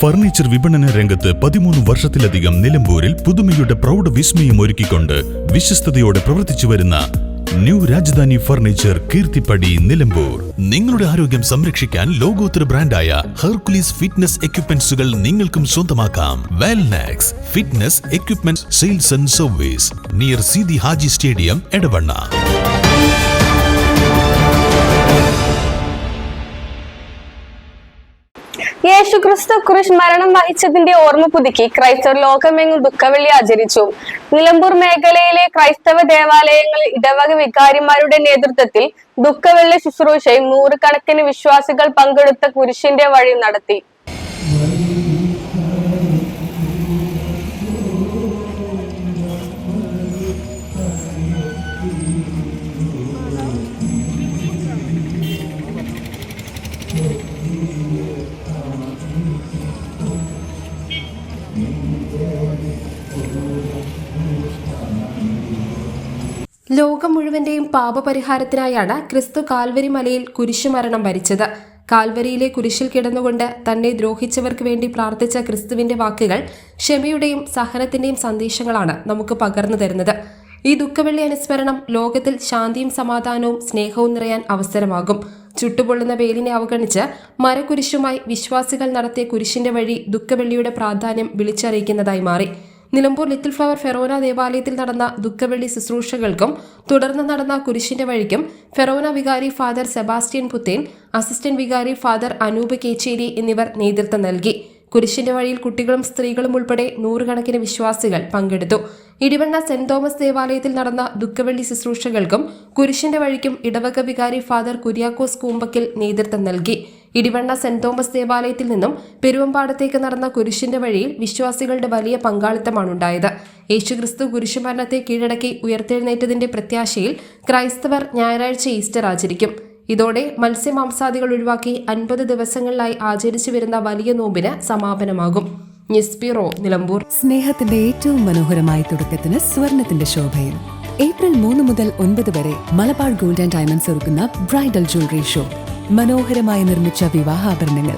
Furniture വിപണന രംഗത്ത് 13 വർഷത്തിലധികം നിലമ്പൂരിൽ പുതുമയുടെ പ്രൗഢ വിസ്മയം ഒരുക്കിക്കൊണ്ട് വിശ്വസ്തയോടെ പ്രവർത്തിച്ചു വരുന്ന ന്യൂ രാജധാനി ഫർണിച്ചർ കീർത്തിപ്പടി നിലമ്പൂർ. നിങ്ങളുടെ ആരോഗ്യം സംരക്ഷിക്കാൻ ലോകോത്തര ബ്രാൻഡായ ഹെർക്കുലീസ് ഫിറ്റ്നസ് എക്യുപ്മെന്റ്സുകൾ നിങ്ങൾക്കും സ്വന്തമാക്കാം. Wellnex fitness equipment sales and service near Seethi Haji stadium, Edavanna. Yeshu Kristu കുരിശ് മരണം വഹിച്ചതിന്റെ ഓർമ്മ പുതുക്കി ക്രൈസ്തവർ ലോകമെങ്ങും ദുഃഖവെള്ളി ആചരിച്ചു. നിലമ്പൂർ മേഖലയിലെ ക്രൈസ്തവ ദേവാലയങ്ങളിൽ ഇടവക വികാരിമാരുടെ നേതൃത്വത്തിൽ ദുഃഖവെള്ളി ശുശ്രൂഷയും 100 കണക്കിന് വിശ്വാസികൾ പങ്കെടുത്ത കുരിശിന്റെ വഴി നടത്തി. ലോകം മുഴുവന്റെയും പാപപരിഹാരത്തിനായാണ് ക്രിസ്തു കാൽവരി മലയിൽ കുരിശുമരണം വരിച്ചത്. കാൽവരിയിലെ കുരിശിൽ കിടന്നുകൊണ്ട് തന്നെ ദ്രോഹിച്ചവർക്ക് വേണ്ടി പ്രാർത്ഥിച്ച ക്രിസ്തുവിന്റെ വാക്കുകൾ ക്ഷമയുടെയും സഹനത്തിന്റെയും സന്ദേശങ്ങളാണ് നമുക്ക് പകർന്നു തരുന്നത്. ഈ ദുഃഖവെള്ളി അനുസ്മരണം ലോകത്തിൽ ശാന്തിയും സമാധാനവും സ്നേഹവും നിറയാൻ അവസരമാകും. ചുട്ടുപൊള്ളുന്ന വെയിലിനെ അവഗണിച്ച് മരക്കുരിശുമായി വിശ്വാസികൾ നടത്തിയ കുരിശിന്റെ വഴി ദുഃഖവെള്ളിയുടെ പ്രാധാന്യം വിളിച്ചറിയിക്കുന്നതായി മാറി. നിലമ്പൂർ ലിറ്റിൽ ഫ്ലവർ ഫെറോന ദേവാലയത്തിൽ നടന്ന ദുഃഖവെള്ളി ശുശ്രൂഷകൾക്കും തുടർന്ന് നടന്ന കുരിശിന്റെ വഴിക്കും ഫെറോന വികാരി ഫാദർ സെബാസ്റ്റ്യൻ പുത്തേൻ, അസിസ്റ്റന്റ് വികാരി ഫാദർ അനൂപ് കേച്ചേരി എന്നിവർ നേതൃത്വം നൽകി. കുരിശിന്റെ വഴിയിൽ കുട്ടികളും സ്ത്രീകളും ഉൾപ്പെടെ 100 കണക്കിന് വിശ്വാസികൾ പങ്കെടുത്തു. ഇടിവണ്ണ സെന്റ് തോമസ് ദേവാലയത്തിൽ നടന്ന ദുഃഖവെള്ളി ശുശ്രൂഷകൾക്കും കുരിശിന്റെ വഴിക്കും ഇടവക വികാരി ഫാദർ കുര്യാക്കോസ് കൂമ്പക്കിൽ നേതൃത്വം നൽകി. ഇടിവണ്ണ സെന്റ് തോമസ് ദേവാലയത്തിൽ നിന്നും പെരുവമ്പാടത്തേക്ക് നടന്ന കുരിശിന്റെ വഴിയിൽ വിശ്വാസികളുടെ വലിയ പങ്കാളിത്തമാണുണ്ടായത്. യേശുക്രിസ്തു കുരിശുമരണത്തെ കീഴടക്കി ഉയർത്തെഴുന്നേറ്റതിന്റെ പ്രത്യാശയിൽ ക്രൈസ്തവർ ഞായറാഴ്ച ഈസ്റ്റർ ആചരിക്കും. ഇതോടെ മത്സ്യമാംസാദികൾ ഒഴിവാക്കി 50 ദിവസങ്ങളിലായി ആചരിച്ചു വരുന്ന വലിയ നോമ്പിന് സമാപനമാകും. News bureau, Nilambur. സ്നേഹത്തിന്റെ ഏറ്റവും മനോഹരമായ തുടക്കത്തിന് സ്വർണത്തിന്റെ ശോഭയിൽ ഏപ്രിൽ 3 മുതൽ 9 വരെ മലബാർ ഗോൾഡ് ആൻഡ് ഡയമണ്ട്സ് ഒരുക്കുന്ന ബ്രൈഡൽ ജ്വല്ലറി ഷോ. മനോഹരമായി നിർമ്മിച്ച വിവാഹാഭരണങ്ങൾ,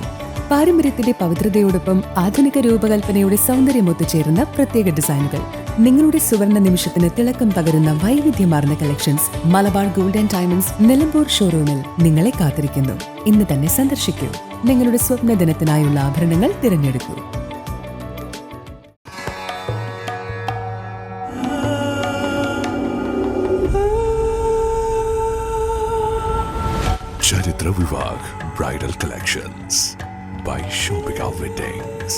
പാരമ്പര്യത്തിന്റെ പവിത്രതയോടൊപ്പം ആധുനിക രൂപകൽപ്പനയുടെ സൗന്ദര്യം ഒത്തുചേരുന്ന പ്രത്യേക ഡിസൈനുകൾ, നിങ്ങളുടെ സുവർണ നിമിഷത്തിന് തിളക്കം പകരുന്ന വൈവിധ്യമാർന്ന collections Malabar gold and diamonds Nilambur ഷോറൂമിൽ നിങ്ങളെ കാത്തിരിക്കുന്നു. ഇന്ന് തന്നെ സന്ദർശിക്കൂ. നിങ്ങളുടെ സ്വപ്ന ദിനത്തിനായുള്ള ആഭരണങ്ങൾ തിരഞ്ഞെടുക്കൂ. ചരിത്ര Vivah bridal collections by Shobhika Weddings.